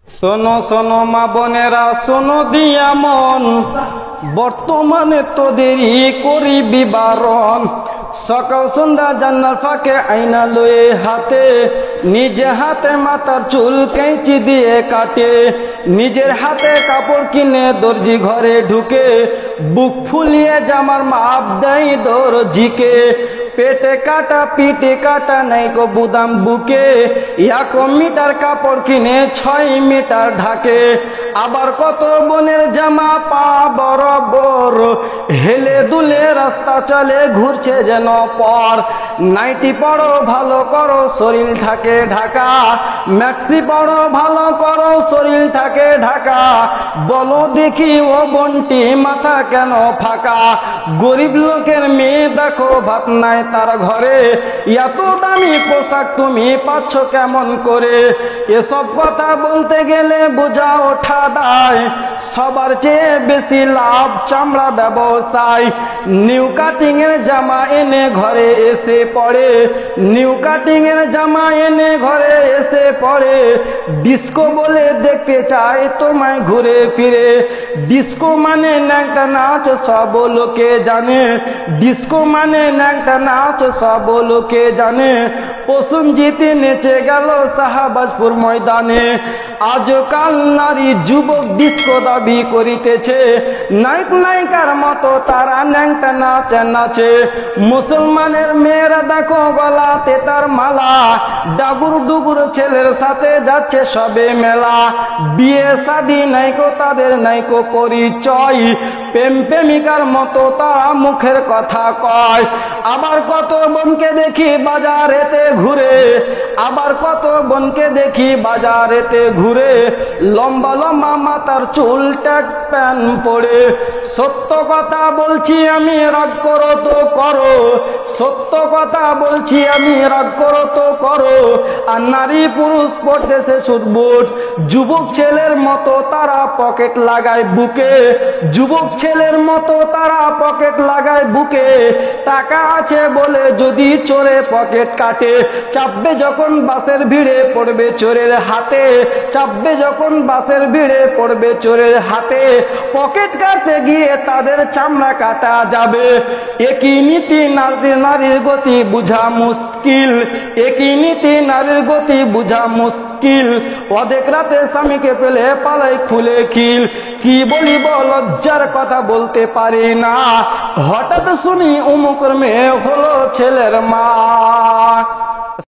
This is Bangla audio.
শোনো শোনো মা বোনেরা, শোনো দিয়া মন, বর্তমানে তোদেরই করিবি বারণ। সকাল সন্ধ্যা জান্নার ফাঁকে আয়না লয়ে হাতে, নিজে হাতে মাথার চুল কেঁচি দিয়ে কাটে, নিজের হাতে কাপড় কিনে দর্জি ঘরে ঢুকে, বুক ফুলিয়ে জামার মাপ দেয় দর্জিকে। পেটে কাটা পিঠে কাটা নাইকো বুদাম বুকে, 1 মিটার কাপড় কিনে 6 মিটার ঢাকে। আবার কত বোনের জামা পা বরাবর, হেলে দুলে রাস্তা চলে ঘুরছে যেন পর। নাইটি পড়ো ভালো করো শরীর থাকে ঢাকা, ম্যাক্সি পড়ো ভালো করো শরীর থাকে ঢাকা। বলো দেখি ও বন্টি মাথা কেন ফাঁকা, গরিব লোকের মেয়ে দেখো ভাত নাই তার ঘরে, এত দামি পোশাক তুমি পাচ্ছ কেমন করে। এসব কথা বলতে গেলে বোঝা ওঠা দায়, সবার চেয়ে বেশি লাভ চামড়া ব্যবসায়। নিউ কাটিং এর জামা এনে ঘরে এসে পড়ে, নিউ কাটিং এর জামা এনে ঘরে এসে পড়ে। ডিস্কো বলে দেখতে চায় তোমায় ঘুরে ফিরে, ডিস্কো মানে ন্যাংটা নাচ সব লোকে জানে, ডিস্কো মানে ন্যাংটা নাচ সব লোকে জানে। প্রসেনজিৎ নেচে গেল শাহবাজপুর ময়দানে, আজকাল নারী যুবক ডিস্কো দাবি করিতেছে, নায়ক নায়িকার মতো তারা ন্যাংটা নাচ নাচে। মুসলমানের মেয়েরা দেখো গলাতে তার মালা, ডাগুর ডুগুর ছেলের সাথে যাচ্ছে সবে মেলা। বিয়ে শাদী নাইকো তাদের নাইকো পরিচয়, প্রেম প্রেমিকার মতো তারা মুখের কথা কয়। আবার কত বোনকে দেখি বাজারেতে ঘুরে, আবার কত বোনকে দেখি বাজারেতে ঘুরে, লম্বা লম্বা মাথার চুল ট্যাগ প্যান পরে। সত্য কথা বলছি আমি, রাগ করো তো করো, সত্য কথা বলছি আমি, রাগ করো তো করো। আর নারী পুরুষ পড়তেছে সুটবুট, যুবক ছেলের মতো তারা পকেট লাগায় বুকে, যুবক ছেলের মতো তারা পকেট লাগায় বুকে। টাকা আছে বলে যদি চোরে পকেট কাটে, চাপবে যখন বাসের ভিড়ে পড়বে চোরের হাতে, চাপবে যখন বাসের ভিড়ে পড়বে চোরের হাতে। পকেট কাটতে গিয়ে তাদের চামড়া কাটা যাবে। একই নীতি নারীর গতি বুঝা মুশকিল, একই নীতি নারীর গতি বুঝা মুশকিল। অর্ধেক রাতে স্বামীকে পেলে পালাই খুলে খিল, কি বলিব লজ্জার কথা বলতে পারি না। হঠাৎ শুনি অমুকের মেয়ে হলো ছেলের মা।